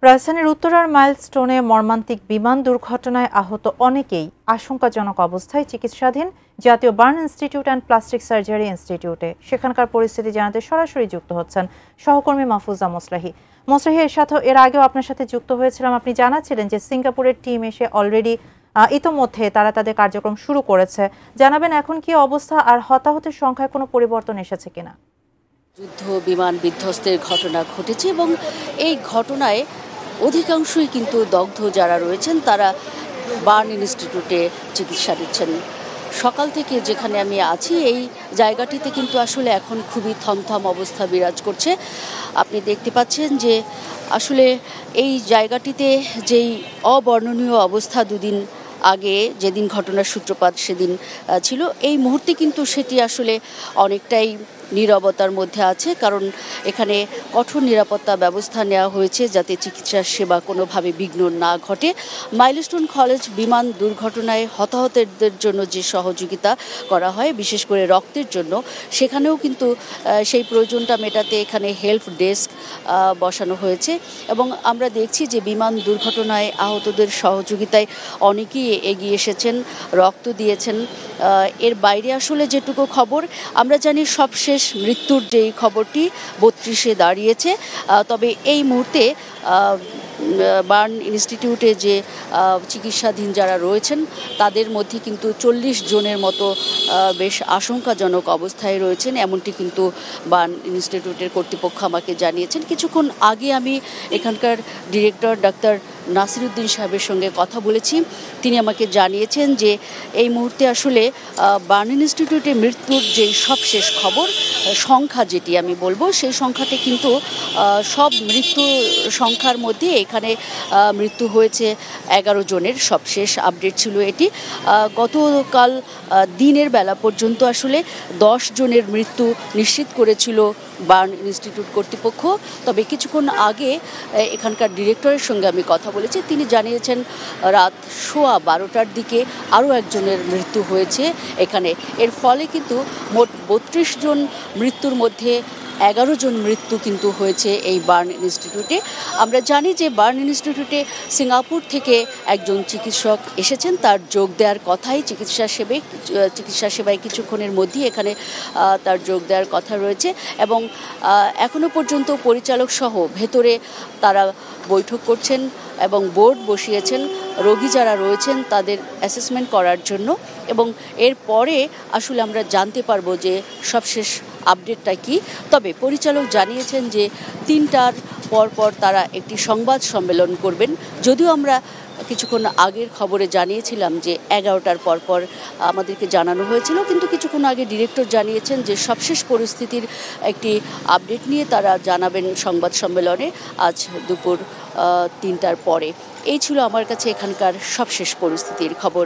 রাজধানীর উত্তরার মাইলস্টোনে মর্মান্তিক বিমান দুর্ঘটনায় আহত অনেকেই আশঙ্কাজনক অবস্থায় চিকিৎসাধীন জাতীয় burn institute and plastic surgery ইনস্টিটিউটে। সেখানকার পরিস্থিতি জানাতে সরাসরি যুক্ত হচ্ছেন সহকর্মী মাহফুজা মোসলাহি। এর সাথে এর আগেও আপনার সাথে যুক্ত হয়েছিলাম। আপনি জানাচ্ছিলেন যে সিঙ্গাপুরের টিম এসে অলরেডি ইতোমধ্যে তারা তাদের কার্যক্রম শুরু করেছে। জানাবেন এখন কি অবস্থা আর হতাহতের সংখ্যায় কোনো পরিবর্তন এসেছে কিনা? যুদ্ধ বিমান বিধ্বস্তের ঘটনা ঘটেছে এবং এই ঘটনায় অধিকাংশই কিন্তু দগ্ধ যারা রয়েছেন তারা বার্ন ইনস্টিটিউটে চিকিৎসা দিচ্ছেন। সকাল থেকে যেখানে আমি আছি এই জায়গাটিতে কিন্তু আসলে এখন খুবই থমথম অবস্থা বিরাজ করছে। আপনি দেখতে পাচ্ছেন যে আসলে এই জায়গাটিতে যেই অবর্ণনীয় অবস্থা দুদিন আগে যেদিন ঘটনার সূত্রপাত সেদিন ছিল, এই মুহূর্তে কিন্তু সেটি আসলে অনেকটাই নীরবতার মধ্যে আছে, কারণ এখানে কঠোর নিরাপত্তা ব্যবস্থা নেওয়া হয়েছে যাতে চিকিৎসা সেবা কোনোভাবে বিঘ্ন না ঘটে। মাইলস্টোন কলেজ বিমান দুর্ঘটনায় হতাহতদের জন্য যে সহযোগিতা করা হয়, বিশেষ করে রক্তের জন্য, সেখানেও কিন্তু সেই প্রয়োজনটা মেটাতে এখানে হেল্প ডেস্ক বসানো হয়েছে এবং আমরা দেখছি যে বিমান দুর্ঘটনায় আহতদের সহযোগিতায় অনেকেই এগিয়ে এসেছেন, রক্ত দিয়েছেন। এর বাইরে আসলে যেটুকু খবর আমরা জানি, সবশেষ মৃত্যুর যেই খবরটি 32-এ দাঁড়িয়েছে। তবে এই মুহূর্তে বার্ন ইনস্টিটিউটে যে চিকিৎসাধীন যারা রয়েছেন তাদের মধ্যে কিন্তু 40 জনের মতো বেশ আশঙ্কাজনক অবস্থায় রয়েছেন, এমনটি কিন্তু বার্ন ইনস্টিটিউটের কর্তৃপক্ষ আমাকে জানিয়েছেন। কিছুক্ষণ আগে আমি এখানকার ডিরেক্টর ডাক্তার নাসিরউদ্দিন সাহেবের সঙ্গে কথা বলেছি। তিনি আমাকে জানিয়েছেন যে এই মুহূর্তে আসলে বার্ন ইনস্টিটিউটে মৃত্যুর যেই সবশেষ খবর সংখ্যা, যেটি আমি বলবো, সেই সংখ্যাতে কিন্তু সব মৃত্যু সংখ্যার মধ্যে এখানে মৃত্যু হয়েছে 11 জনের। সবশেষ আপডেট ছিল এটি। গতকাল দিনের বেলা পর্যন্ত আসলে 10 জনের মৃত্যু নিশ্চিত করেছিল বার্ন ইনস্টিটিউট কর্তৃপক্ষ। তবে কিছুক্ষণ আগে এখানকার ডিরেক্টরের সঙ্গে আমি কথা বলেছি, তিনি জানিয়েছেন রাত 12:15টার দিকে আরও একজনের মৃত্যু হয়েছে এখানে। এর ফলে কিন্তু মোট 32 জন মৃত্যুর মধ্যে 11 জন মৃত্যু কিন্তু হয়েছে এই বার্ন ইনস্টিটিউটে। আমরা জানি যে বার্ন ইনস্টিটিউটে সিঙ্গাপুর থেকে একজন চিকিৎসক এসেছেন, তার যোগ দেওয়ার কথাই চিকিৎসা সেবায় কিছুক্ষণের মধ্যেই এখানে তার যোগ দেওয়ার কথা রয়েছে এবং এখনও পর্যন্ত পরিচালক সহ ভেতরে তারা বৈঠক করছেন এবং বোর্ড বসিয়েছেন রোগী যারা রয়েছেন তাদের অ্যাসেসমেন্ট করার জন্য। এবং এরপরে আসলে আমরা জানতে পারবো যে সবশেষ আপডেটটা কি। তবে পরিচালক জানিয়েছেন যে 3টার পর তারা একটি সংবাদ সম্মেলন করবেন। যদিও আমরা কিছুক্ষণ আগের খবরে জানিয়েছিলাম যে 11টার পর আমাদেরকে জানানো হয়েছিল, কিন্তু কিছুক্ষণ আগে ডিরেক্টর জানিয়েছেন যে সবশেষ পরিস্থিতির একটি আপডেট নিয়ে তারা জানাবেন সংবাদ সম্মেলনে আজ দুপুর 3টার পরে। এই ছিল আমার কাছে এখানকার সবশেষ পরিস্থিতির খবর।